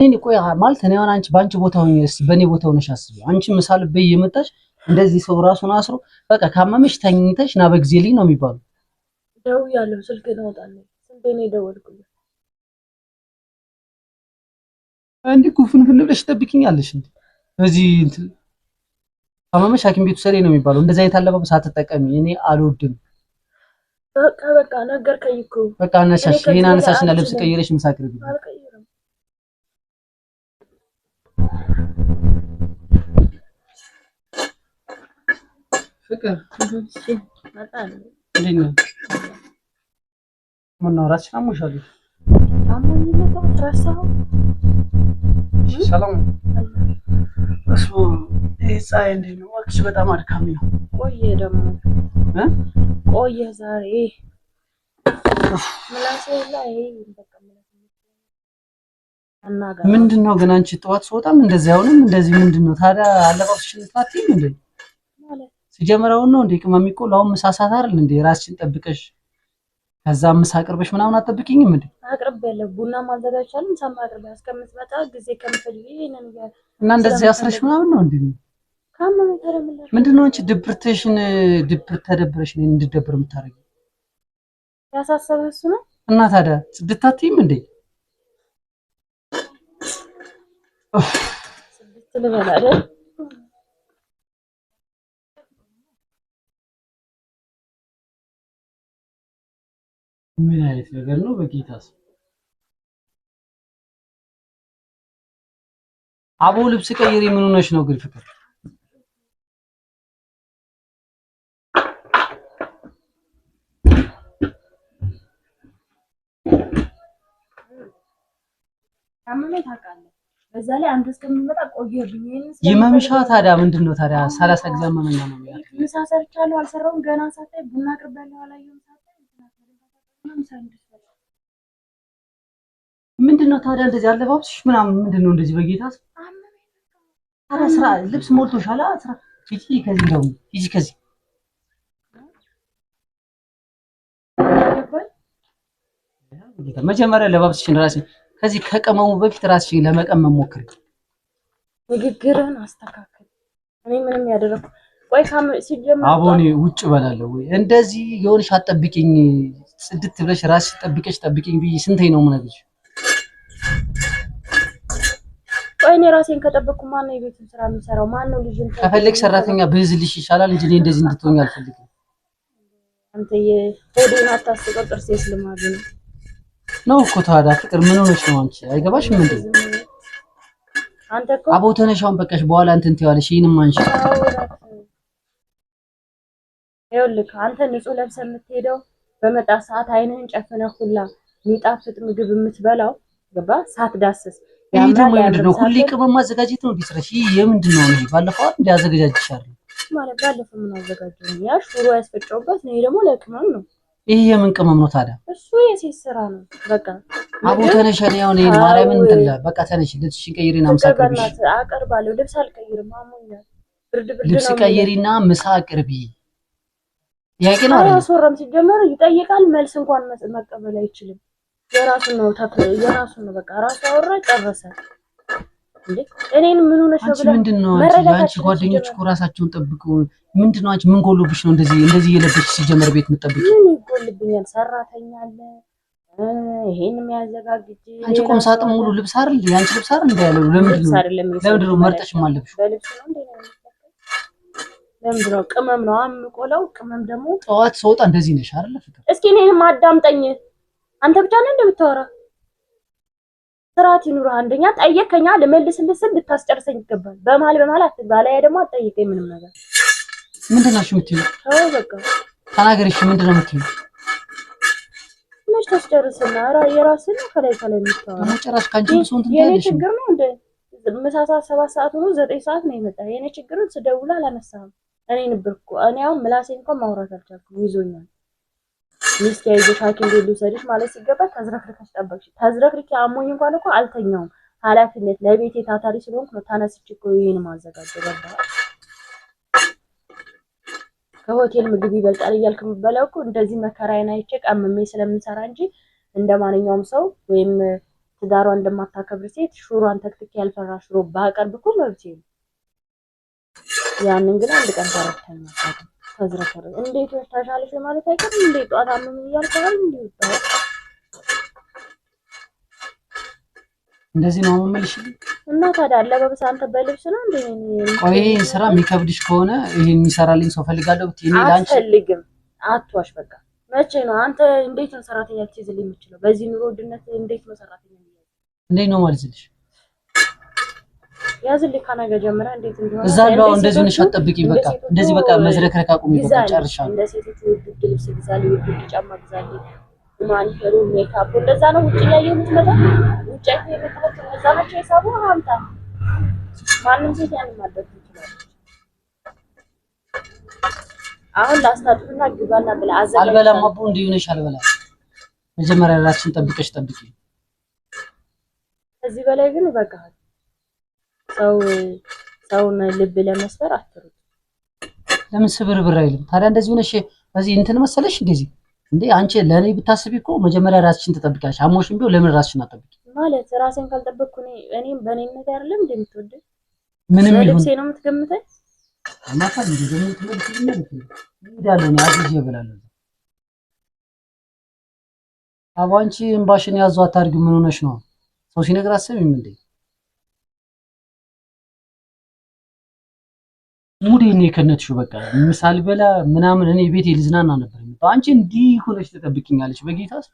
እኔ ቆይ ማለት እኔ አሁን አንቺ ባንቺ ቦታ ሆኜ እስኪ በኔ ቦታ ሆነሽ አስቢ። አንቺ ምሳል በይ እየመጣሽ እንደዚህ ሰው ራሱን አስሮ በቃ ካመመሽ ተኝተሽ ና በጊዜልኝ ነው የሚባለው። ደውያለሁ፣ ስልክህን አውጣልኝ። ስንቴ ነው የደወልኩልህ? አንዴ ኩፍንፍን ብለሽ ትጠብቂኛለሽ እንዴ? በዚህ እንትን ካመመሽ ሐኪም ቤት ውሰደኝ ነው የሚባለው። እንደዚህ አይነት አለባበስ አትጠቀሚ፣ እኔ አልወድም። በቃ ነገርከኝ እኮ። በቃ አነሳሽ፣ ይሄን አነሳሽና ልብስ ቀይረሽ ምሳ አቅርቢ። ፍቅር እሺ፣ መጣል እንዴት ነው? ምነው ራስሽን አሞሻል? አሞኝ ነው ተረሳው። ሰላም እሱ ፀሐይ እንዴት ነው? እባክሽ በጣም አድካሚ ነው። ቆየ ደግሞ ቆየ ዛሬ ምላሴ ላይ በቃ ምንድነው ግን አንቺ ጠዋት ስወጣም እንደዚህ አሁንም እንደዚህ ምንድነው ታዲያ? አለባበስሽን ታጥቂም እንዴ? ማለት ሲጀምረው ነው እንዴ? ቅመም ይቆል አሁን ምሳ ሰዓት አይደል እንዴ? ራስሽን ጠብቀሽ ከዛ ምሳ አቅርበሽ ምናምን አትጠብቂኝም እንዴ? አቅርቤያለሁ። ቡና ማዘጋጀቻለሁ። ምሳ አቅርቤ እስከምትመጣ ጊዜ ከምፈልግ ይሄንን እና እንደዚህ ያስረሽ ምናምን ነው እንዴ? ካመመ ተረምላ ምንድነው አንቺ ተደብረሽ ነው እንድደብር የምታረጊው? ያሳሰበ እሱ ነው። እና ታዲያ ጽድት አትይም እንዴ? ጽድት ልበል አይደል? ምን አይነት ነገር ነው በጌታስ? አቦ ልብስ ቀይሪ ምን ሆነሽ ነው ግን ፍቅር? ካመመ ታውቃለህ። በዛ ላይ አንተ እስከምመጣ ቆየብኝ። ይመምሻ ታዲያ ምንድነው ታዲያ 30 ጊዜ አመመኛ ነው የሚያልቅ። ምሳ ሰርቻለሁ አልሰራሁም ገና ሳታይ ቡና አቅርቤያለሁ አላየሁም ሳታይ ምንድነው ታዲያ እንደዚህ አለባብስሽ ምናምን ምንድነው እንደዚህ በጌታስ? ታዲያ ስራ ልብስ ሞልቶሻል። ስራ ሂጂ ከዚህ ደግሞ ሂጂ ከዚህ መጀመሪያ ለባብስሽን ራስሽ ከዚህ ከቀመሙ በፊት ራስሽን ለመቀመም ሞክሪ። ንግግርህን አስተካክል። እኔ ምንም ያደረኩ ቆይ ሲጀምር አቦኔ ውጭ በላለሁ ወይ እንደዚህ የሆነሽ አትጠብቂኝ። ጽድት ብለሽ ራስሽ ጠብቂኝ ብዬ ስንቴ ነው የምነግርሽ? ቆይ እኔ ራሴን ከጠበቅኩ ማን ነው የቤቱን ስራ የሚሰራው? ማን ነው ልጅን ከፈለግ ሰራተኛ ብዝልሽ ይሻላል እንጂ እኔ እንደዚህ እንድትሆኝ አልፈልግም። አንተ የሆዴን አታስቀው። ጥርሴ ስለማዝ ነው እኮ ታዲያ ፍቅር ምን ሆነሽ ነው አንቺ? አይገባሽም እንዴ? አንተ እኮ አቦ ተነሻውን በቃሽ። በኋላ እንትን ትይዋለሽ። ይሄንም አንቺ ይኸውልህ አንተ ንጹህ ለብሰህ የምትሄደው በመጣ ሰዓት አይንህን ጨፍነህ ሁላ የሚጣፍጥ ምግብ የምትበላው ገባ ሳትዳስስ። ይሄ ደግሞ ምንድነው? ሁሌ ቅመም ማዘጋጀት ነው ቢስረሽ። ይሄ የምንድን ነው? ይሄ ባለፈው እንደ አዘጋጃጅሻለሁ ማለት ባለፈው ምን አዘጋጀው? ያ ሽሮ ያስፈጨውበት ነው። ይሄ ደግሞ ለቅመም ነው። ይሄ የምን ቅመም ነው ታዲያ? እሱ የሴት ስራ ነው። በቃ አቦ ተነሽ። እኔ አሁን ይሄን ማርያምን እንትን በቃ ተነሽ። ልብስሽን ቀይሪና ምሳ አቅርቢ። አቀርባለሁ። ልብስ አልቀይርም አሞኛል። ብርድ ልብስ ቀይሪና ምሳ አቅርቢ። ያቄ ነው አይደል? አያስወራም። ሲጀመር ይጠይቃል፣ መልስ እንኳን መቀበል አይችልም። የራሱን ነው በቃ ራሱ አወራ ጨረሰ። እንዴ እኔን ምን ሆነሽ ነው ብለህ ምንድነው አንቺ ጓደኞች እኮ ራሳቸውን ጠብቀው ምንድነው አንቺ ምን ጎሎብሽ ነው እንደዚህ እየለበሽ ሲጀመር ቤት የምትጠብቂ? ምን ይጎልብኛል? ሰራተኛ አለ ይሄን የሚያዘጋጅ አንቺ ቆም ሳጥን ሙሉ ልብስ አይደል እንዴ? አንቺ ልብስ አይደል እንዴ ያለው? ለምንድነው መርጠሽ ማለብሽ? በልብስ ነው እንዴ? ለምንድነው? ቅመም ነው አምቆላው። ቅመም ደግሞ ጠዋት ሰውጣ እንደዚህ ነሽ አይደል ፍቅር? እስኪ እኔንም አዳምጠኝ። አንተ ብቻ ነህ እንደምታወራ ስርዓት ይኑርህ። አንደኛ ጠየቀኛ ልመልስልህ ስል ልታስጨርሰኝ ይገባል። በመሀል አትባላ። ያ ደግሞ አትጠይቀኝ ምንም ነገር። ምንድነው እሺ የምትይው? አዎ በቃ ተናገሪሽ። ምንድነው የምትይው? መች ታስጨርስና የራስህን ከላይ የምታወራ ጨራሽ ካንቺ ሶንት የኔ ችግር ነው እንደ ምሳሳ 7 ሰዓት ሆኖ 9 ሰዓት ነው የመጣ። የኔ ችግርን ስደውል አላነሳህም። እኔ ነበርኩ እኔ አሁን ምላሴን እንኳን ማውራት አልቻልኩም። ይዞኛል። ሚስት ያይዞሽ ሐኪም ቤት ልውሰድሽ ማለት ሲገባ ተዝረክርከሽ ጠበቅሽ። ተዝረክርኪ አሞኝ እንኳን እኮ አልተኛውም። ኃላፊነት ለቤቴ ታታሪ ስለሆንኩ ነው ተነስቼ እኮ ይሄን ማዘጋጀው ገባ። ከሆቴል ምግብ ይበልጣል እያልክ የምትበላው እኮ እንደዚህ መከራዬን አይቼ ቀምሜ ስለምሰራ እንጂ እንደማንኛውም ሰው ወይም ትዳሯን እንደማታከብር ሴት ሽሮን ተክትክ ያልፈራ ሽሮ ባቀርብ እኮ መብቴ ነው። ያንን ግን አንድ ቀን ተረተን ማለት ተዝረከረ እንዴት ተሻለሽ ማለት አይቀርም። እንዴት ጧት አመም እያልከኝ እንዴት እንደዚህ ነው የምልሽ። እና ታዲያ አለባበስ አንተ በልብስ ነው እንዴ? ቆይ ስራ የሚከብድሽ ከሆነ ይሄን የሚሰራልኝ ሰው ፈልጋለሁ ብትይ ላንቺ አልፈልግም። አትዋሽ በቃ። መቼ ነው አንተ እንዴት ነው ሰራተኛ ትይዝልኝ የምችለው? በዚህ ኑሮ ውድነት እንዴት ነው ሰራተኛ የሚይዝ? እንዴት ነው ማለት ልሽ ያዝልኝ ከነገ ጀምራ እንዴት እንደሆነ እዛ ነው። እንደዚህ ነሽ አትጠብቂኝ። በቃ እንደዚህ በቃ መዝረክረክ አቁሚ። በቃ ጨርሻለሁ። እንደ ሴቶች ውድ ልብስ ግዛልኝ፣ ውድ ጫማ ግዛልኝ፣ ማኒከሩ ሜካፕ እንደዛ ነው ውጭ ላይ የምትመጣው። ውጭ ላይ የምትመጣው እዛ መቼ ሂሳቡ ሀምታ ማንም ሴት ያን ማድረግ ይችላል። አሁን ላስታጥፍና ግባና ብላ አዘጋጅ። አልበላም አቦ እንዲሁ ነሽ አልበላም። መጀመሪያ ራስሽን ጠብቀሽ ጠብቂ። ከዚህ በላይ ግን ይበቃል። ሰውን ልብ ለመስበር አትሩት። ለምን ስብርብር አይልም ታዲያ? እንደዚህ ሆነሽ እዚህ እንትን መሰለሽ እንደዚህ እንዴ? አንቺ ለኔ ብታስቢ እኮ መጀመሪያ ራስሽን ትጠብቂያለሽ። አሞሽም ቢሆን ለምን ራስሽን አትጠብቂ? ማለት ራሴን ካልጠበቅኩ እኔም በእኔነት አይደለም እንደምትወደኝ ምንም ይሁን ልብሴ ነው የምትገምተኝ። አማካል እንዴ ደግሞ ትመልስልኝ ማለት ነው። ይሄዳለሁ ነው አዝዤ እበላለሁ። አቦ አንቺ እምባሽን ያዙ አታርጊው። ምን ሆነሽ ነው? ሰው ሲነግር አሰሚም እንዴ? ሙዴን የከነትሽው በቃ ምሳል በላ ምናምን እኔ ቤቴ ልዝናና ነበር። አንቺ እንዲህ ሆነሽ ተጠብቂኛለሽ በጌታስ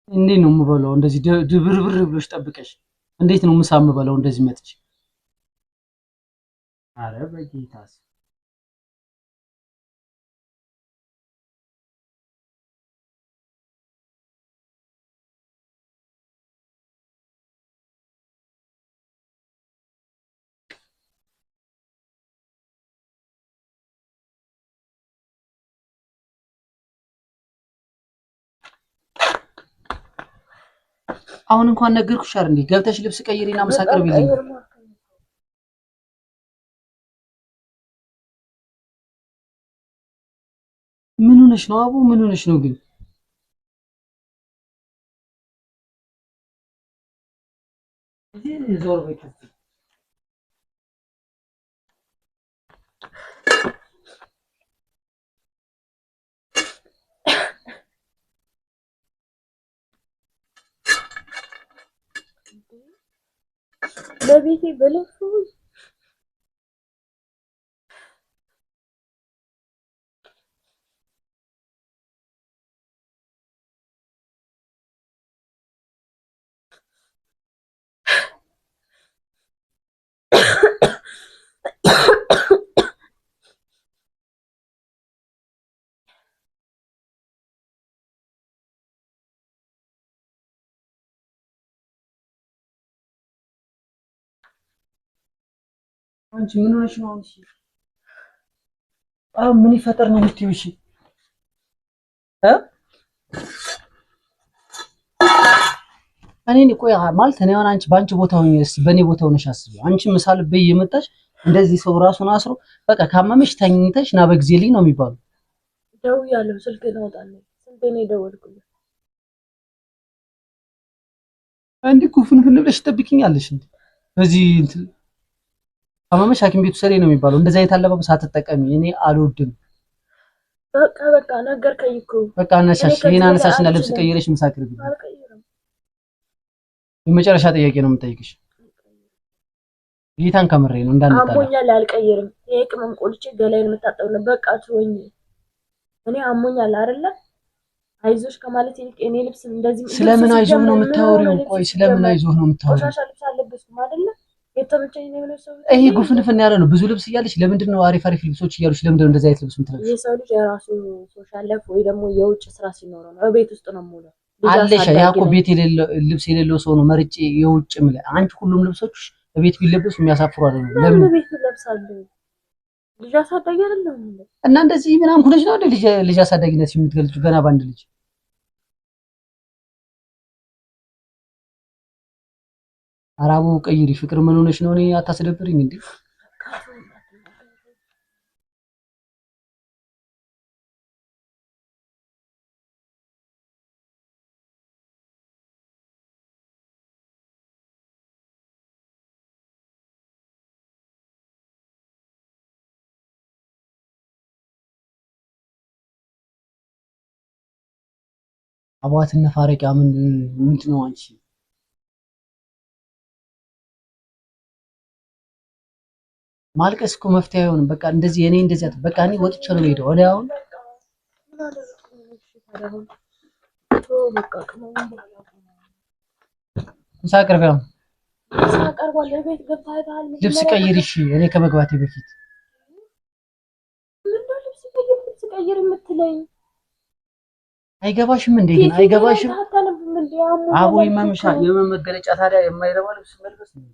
እንዴት ነው የምበላው? እንደዚህ ድብርብር ብሎሽ ጠብቀሽ እንዴት ነው ምሳ የምበላው? እንደዚህ መጥቼ አረ በጌታስ አሁን እንኳን ነገርኩሽ አይደል እንዴ? ገብተሽ ልብስ ቀይሪና ምሳ አቅርቢልኝ። ምን ሆነሽ ነው አቡ? ምን ሆነሽ ነው ግን? ዞር በይ። በቤቴ በለፉ አንቺ ምን ሆነሽ ነው? አንቺ ምን ይፈጠር ነው የምትይው? እሺ እኔ ቆይ ማለት እኔ አሁን አንቺ ባንቺ ቦታ ሆኜ እስኪ በእኔ ቦታ ሆነሽ አስቢ። አንቺ ምሳል በይ የመጣሽ እንደዚህ ሰው ራሱን አስሮ በቃ ካመመሽ ተኝተሽ ና በጊዜልኝ ነው የሚባለው። ደውያለሁ፣ ስልክ ላውጣልኝ። ስንቴ ነው የደወልኩልሽ? አንዴ ኩፍንፍን ብለሽ ትጠብቂኛለሽ እንዴ? በዚህ እንትን ካመመሽ ሐኪም ቤቱ ሰሬ ነው የሚባለው። እንደዚህ አይነት አለባበስ አትጠቀሚ። እኔ አልወድም። በቃ ነገርከኝ እኮ በቃ አነሳሽ። ይሄን አነሳሽና ልብስ ቀይረሽ ምሳ አቅርቢልኝ። የመጨረሻ ጥያቄ ነው የምጠይቅሽ። ጌታን ከምሬ ነው እንዳንጣላ። አሞኛል፣ አልቀይርም። ይሄ ቅመም ቆልቼ ገላዬን የምታጠብ ነው። በቃ ትወኝ። እኔ አሞኛል አይደለ? አይዞሽ ከማለት ይልቅ እኔ ልብስ እንደዚህ ስለምን አይዞህ ነው የምታወሪው? ቆይ ስለምን አይዞህ ነው የምታወሪው? ቆሻሻ ልብስ አለበስኩም አይደለ? የተመቸኝ ነው የምለው ሰው ይሄ ጉፍንፍን ያለ ነው። ብዙ ልብስ እያለሽ ለምንድን ነው አሪፍ አሪፍ ልብሶች እያሉሽ ለምንድን ነው እንደዚህ አይነት ልብስ የምትለብሺው? የሰው ልጅ የራሱ ሶሻል ላይፍ ወይ ደግሞ የውጭ ስራ ሲኖረው ነው። ቤት ውስጥ ነው የምውለው አለሽ። ያ እኮ ቤት የሌለው ልብስ የሌለው ሰው ነው መርጬ የውጭ ምለ አንቺ ሁሉም ልብሶች ቤት ቢለበሱ የሚያሳፍሩ አይደለም። ለምን ቤት ለብሳለሁ? ልጅ አሳዳጊ አይደለም እና እንደዚህ ምናምን ሆነሽ ነው ልጅ አሳዳጊነት የምትገልጹ ገና ባንድ ልጅ አራቡ ቀይሪ ፍቅር ምን ሆነሽ ነው? እኔ አታስደብሪኝ እንዴ? አቧትና ፋረቂያ ምንድነው አንቺ? ማልቀስ እኮ መፍትሄ አይሆንም። በቃ እንደዚህ እኔ እንደዚህ በቃ እኔ ወጥቼ ነው የምሄደው። እኔ አሁን ምሳ አቅርቢያው ልብስ ቀይሪ። እሺ እኔ ከመግባቴ በፊት ልብስ ቀይር የምትለኝ አይገባሽም እንዴ? ግን አይገባሽም? አቦ ይመምሻ የመመገለጫ ታዲያ የማይረባ ልብስ መልበስ ነው።